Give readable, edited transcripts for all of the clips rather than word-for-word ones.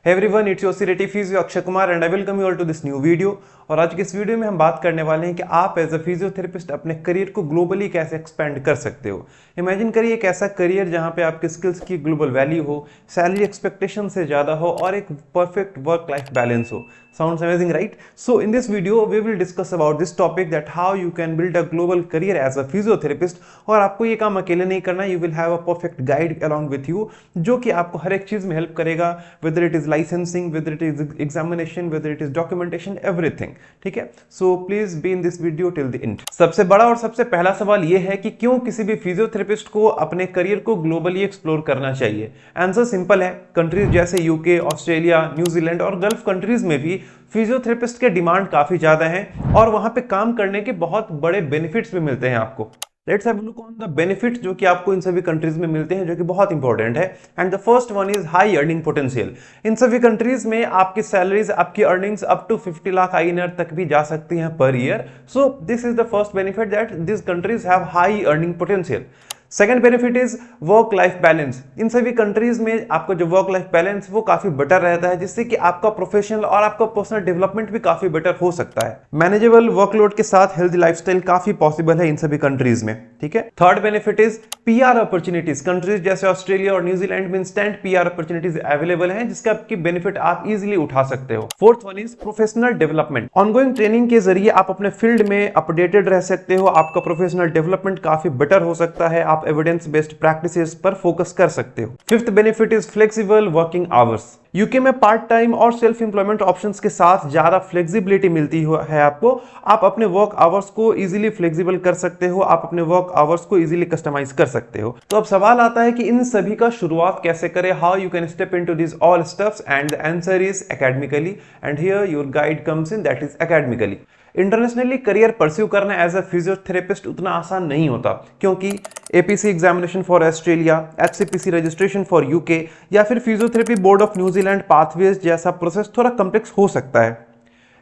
Hey everyone, it's your Sireti Physio Akshay Kumar and I welcome you all to this new video। और आज के इस video में हम बात करने वाले हैं कि आप एज अ फिजियोथेरेपिस्ट अपने करियर को ग्लोबली कैसे एक्सपेंड कर सकते हो। इमेजिन करिए एक ऐसा करियर जहां पे आपके स्किल्स की ग्लोबल वैल्यू हो, सैलरी एक्सपेक्टेशन से ज़्यादा हो और एक परफेक्ट वर्क लाइफ बैलेंस हो। Sounds amazing, right? So in this video we will discuss about this topic, that how you can build a global career as a physiotherapist। और आपको ये काम अकेले नहीं करना, you will have a perfect guide along with you जो कि आपको हर एक चीज़ में हेल्प करेगा, whether it is licensing, whether it is examination, whether it is documentation, everything। ठीक है, so please be in this video till the end। सबसे बड़ा और सबसे पहला सवाल ये है कि क्यों किसी भी फिजियोथेरेपिस्ट को अपने करियर को ग्लोबली एक्सप्लोर करना चाहिए। आंसर सिंपल है, कंट्रीज जैसे यूके, ऑस्ट्रेलिया, न्यूजीलैंड और गल्फ कंट्रीज में भी फिजियोथेरेपिस्ट के डिमांड काफी ज्यादा है और वहां पे काम करने के बहुत बड़े बेनिफिट्स भी मिलते हैं आपको। Let's have a look on the benefit जो कि आपको इन सभी कंट्रीज में मिलते हैं, जो कि बहुत इंपॉर्टेंट है। And the first one is high earning potential. इन सभी कंट्रीज में आपकी सैलरीज, आपकी earnings up to 50 lakh INR तक भी जा सकती हैं per year. So this is the first benefit, that this countries have high earning potential. Second benefit is work life balance. इन सभी कंट्रीज में आपका जो वर्क लाइफ बैलेंस वो काफी बेटर रहता है, जिससे कि आपका प्रोफेशनल और आपका पर्सनल डेवलपमेंट भी काफी बेटर हो सकता है। मैनेजेबल वर्कलोड के साथ हेल्दी लाइफस्टाइल काफी पॉसिबल है इन सभी कंट्रीज में। ठीक है, third benefit is PR opportunities. Countries जैसे ऑस्ट्रेलिया और न्यूजीलैंड में इंस्टेंट PR अपॉर्चुनिटीज अवेलेबल हैं, जिसका आपकी बेनिफिट आप इजीली उठा सकते हो। Fourth one is professional development. Ongoing training के जरिए आप अपने फील्ड में अपडेटेड रह सकते हो, आपका प्रोफेशनल डेवलपमेंट काफी बेटर हो सकता है, आप एविडेंस बेस्ड प्रैक्टिसेस पर फोकस कर सकते हो। Fifth benefit is flexible working hours. UK में पार्ट टाइम और सेल्फ एम्प्लॉयमेंट ऑप्शंस के साथ ज्यादा फ्लेक्सिबिलिटी मिलती है आपको। आप अपने वर्क आवर्स को इजीली फ्लेक्सिबल कर सकते हो, आप अपने वर्क आवर्स को इजीली कस्टमाइज कर सकते हो। तो अब सवाल आता है कि इन सभी का शुरुआत कैसे करें, how you can step into this all steps, and the answer is academically. And here your guide comes in, that is academically. Internationally career pursue करना एज अ फिजियोथेरेपिस्ट उतना आसान नहीं होता, क्योंकि APC examination for Australia, HCPC registration for UK या फिर physiotherapy board of New Zealand pathways जैसा process थोड़ा कॉम्प्लेक्स हो सकता है।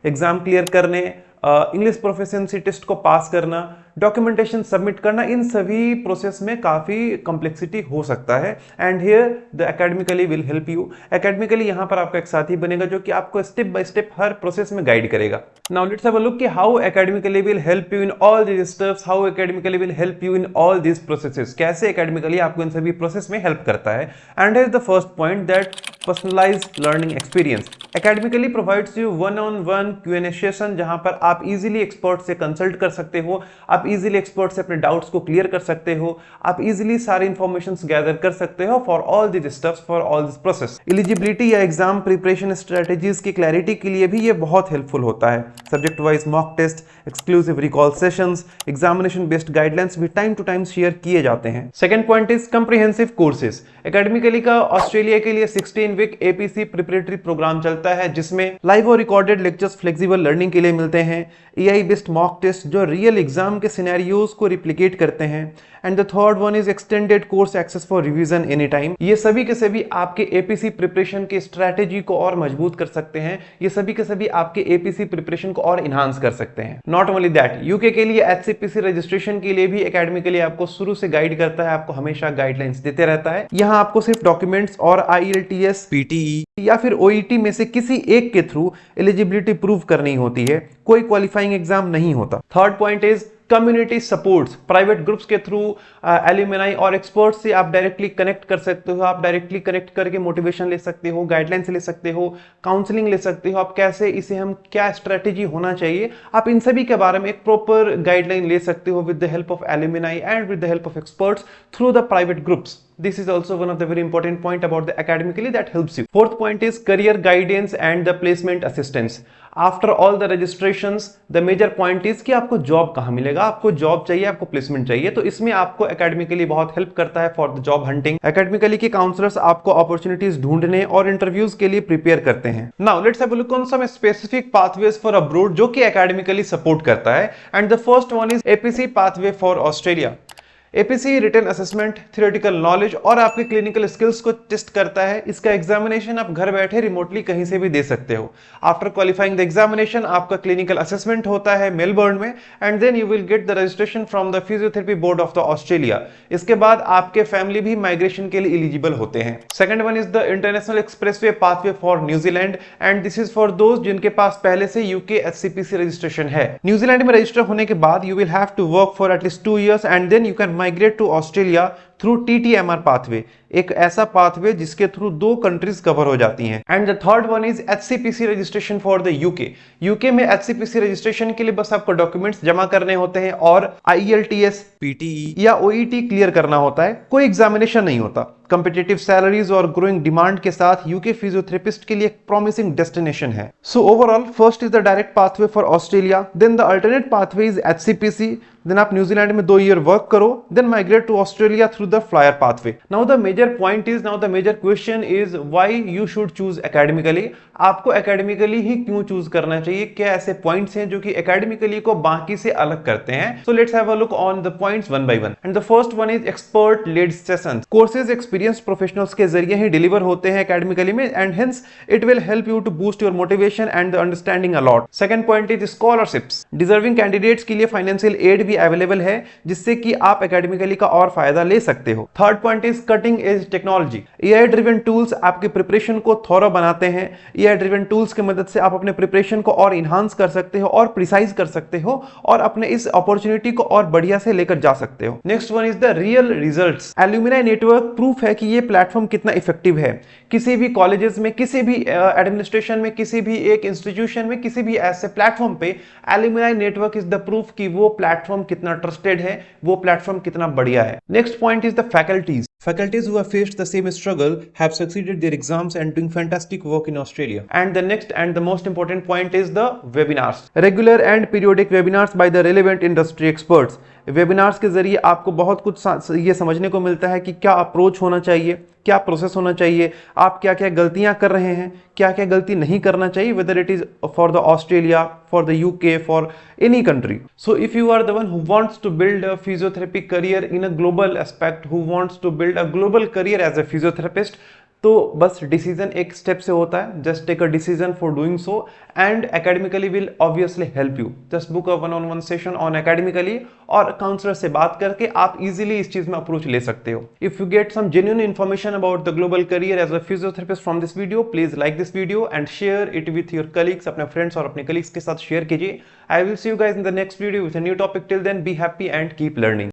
एग्जाम क्लियर करने, इंग्लिश प्रोफिशिएंसी टेस्ट को पास करना, डॉक्यूमेंटेशन सबमिट करना, इन सभी प्रोसेस में काफी कॉम्प्लेक्सिटी हो सकता है। And here the academically will help you. Academically यहाँ पर आपका एक साथी बनेगा जो कि आपको स्टेप बाय स्टेप हर प्रोसेस में गाइड करेगा। Now let's have a look कि how academically will help you in all this steps, how academically will help you in all this processes. कैसे एकेडमिकली आपको इन सभी प्रोसेस में हेल्प करता है। And here the first point, that personalised learning experience. Academically provides you one on one Q&A session, जहां पर आप इजीली एक्सपर्ट से कंसल्ट कर सकते हो, आप इजीली एक्सपर्ट से अपने डाउट्स को क्लियर कर सकते हो, आप इजीली सारी इंफॉर्मेशन गैदर कर सकते हो for all this steps, for all this process. Eligibility या एग्जाम प्रिपरेशन स्ट्रेटेजीज की क्लैरिटी के लिए भी ये बहुत हेल्पफुल होता है। Subject wise mock test, exclusive recall sessions, examination based guidelines भी टाइम टू टाइम शेयर किए जाते हैं। Second point is comprehensive courses. Academically का ऑस्ट्रेलिया के लिए 16 वीक APC प्रिपरेटरी प्रोग्राम चलता है, जिसमें लाइव और रिकॉर्डेड लेक्चर्स फ्लेक्सिबल लर्निंग के लिए मिलते हैं, AI बेस्ड मॉक टेस्ट जो रियल एग्जाम के सिनेरियोज को रिप्लिकेट करते हैं। And the third one is extended course access for revision any time. ये सभी के सभी आपके APC प्रिपरेशन की स्ट्रैटेजी को और मजबूत कर सकते हैं, ये सभी के सभी आपके APC प्रिपरेशन को और इनहांस कर सकते हैं। नॉट ओनली दैट, यूके के लिए HCPC रजिस्ट्रेशन के लिए भी एकेडमिकली आपको शुरू से गाइड करता है, आपको हमेशा गाइडलाइंस देते रहता है। यहाँ आपको सिर्फ डॉक्यूमेंट्स और IELTS, PTE या फिर OET में से किसी एक के थ्रू एलिजिबिलिटी प्रूव करनी होती है, कोई क्वालिफाइंग एग्जाम नहीं होता। Third point is community supports. Private groups के थ्रू एल्यूमिनाई और एक्सपर्ट्स से आप डायरेक्टली कनेक्ट कर सकते हो, आप डायरेक्टली कनेक्ट करके मोटिवेशन ले सकते हो, गाइडलाइंस ले सकते हो, काउंसलिंग ले सकते हो, आप कैसे इसे हम क्या स्ट्रेटेजी होना चाहिए, आप इन सभी के बारे में एक प्रॉपर गाइडलाइन ले सकते हो with the help of alumni and with the help of experts through the private groups. This is also one of the very important point about the academically that helps you. Fourth point is career guidance and the placement assistance. After all the registrations, the major point is कि आपको job कहाँ मिलेगा, आपको job चाहिए, आपको placement चाहिए, तो इसमें आपको एकेडमिकली बहुत हेल्प करता है for the job hunting. Academically के काउंसलर्स आपको अपॉर्चुनिटीज ढूंढने और इंटरव्यूज के लिए प्रिपेयर करते हैं। Now let's have a look on some specific pathways for abroad जो कि एकेडमिकली सपोर्ट करता है। And the first one is APC pathway for Australia. APC written assessment, theoretical knowledge और आपके क्लिनिकल स्किल्स को टेस्ट करता है। इसका एग्जामिनेशन आप घर बैठे रिमोटली कहीं से भी दे सकते हो। आफ्टर क्वालिफाइंग द एग्जामिनेशन आपका क्लिनिकल असेसमेंट होता है मेलबर्न में, and then you will get the registration from the physiotherapy board of the Australia. इसके बाद आपके फैमिली भी माइग्रेशन के लिए एलिजिबल होते हैं। Second one is the international expressway pathway for New Zealand, and this is for those जिनके पास पहले से यूके एचसीपीसी रजिस्ट्रेशन है। न्यूजीलैंड में रजिस्टर होने के बाद you will have to work for at least 2 years and then you can migrate to Australia through TTMR pathway, एक ऐसा पाथवे जिसके थ्रू 2 कंट्रीज कवर हो जाती हैं। And the third one is HCPC registration for the UK. UK में HCPC registration के लिए बस आपको डॉक्यूमेंट्स जमा करने होते हैं और आईएलटीएस, पीटीई या ओईटी क्लियर करना होता है। कोई एग्जामिनेशन नहीं होता। कंपिटिटिव सैलरीज और ग्रोइंग डिमांड के साथ यूके फिजियोथेरेपिस्ट के लिए एक प्रॉमिसिंग डेस्टिनेशन है। So overall first is the direct pathway for Australia, then the alternate pathway is HCPC, then आप न्यूजीलैंड में 2 year वर्क करो, then migrate to Australia through the flyer pathway. Now the major point is, now the major question is why you should choose academically. आपको academically ही क्यों choose करना चाहिए? क्या ऐसे पॉइंट्स हैं जो कि एकेडमिकली को बाकी से अलग करते हैं? So let's have a look on the points one by one. And the first one is expert led sessions. Courses experience professionals के जरिए ही डिलीवर होते हैं एकेडमिकली में, and hence it will help you to boost your motivation and the understanding a lot. Second point is scholarships. Deserving candidates के लिए financial aid भी available है जिससे कि आप एकेडमिकली का और फायदा ले सकते हो। Third point is cutting edge technology. AI driven tools आपके प्रिपरेशन को थोरो बनाते हैं। एआई ड्रिवन टूल्स की मदद से आप अपने प्रिपरेशन को और इनहांस कर सकते हो और प्रिसाइज कर सकते हो और अपने इस अपॉर्चुनिटी को और बढ़िया से लेकर जा सकते हो। Next one is the real results. Alumni network proof है कि ये प्लेटफॉर्म कितना इफेक्टिव है। किसी भी कॉलेजेस में, किसी भी एडमिनिस्ट्रेशन में, किसी भी एक इंस्टीट्यूशन में, किसी भी ऐसे प्लेटफॉर्म पे alumni network is the proof कि वो प्लेटफॉर्म कितना ट्रस्टेड है, वो प्लेटफॉर्म कितना बढ़िया है। Next point is the faculties. Faculties who have faced the same struggle have succeeded their exams and doing fantastic work in Australia. And the next and the most important point is the webinars. Regular and periodic webinars by the relevant industry experts. Webinars के जरिए आपको बहुत कुछ ये समझने को मिलता है कि क्या अप्रोच होना चाहिए, क्या प्रोसेस होना चाहिए, आप क्या क्या गलतियां कर रहे हैं, क्या क्या गलती नहीं करना चाहिए, whether it is for the Australia, for the UK, for any country. So if you are the one who wants to build a physiotherapy career in a global aspect, who wants to build a global career as a physiotherapist, तो बस decision एक step से होता है। Just take a decision for doing so and Academically will obviously help you. Just book a 1-on-1 session on academically और counsellor से बात करके आप इजीली इस चीज में अप्रोच ले सकते हो। If you get some genuine information about the global career as a physiotherapist from this video, please like this video and share it with your colleagues. अपने फ्रेंड्स और अपने कलीग्स के साथ शेयर कीजिए। I will see you guys in the next video with a new topic. Till then be happy and keep learning.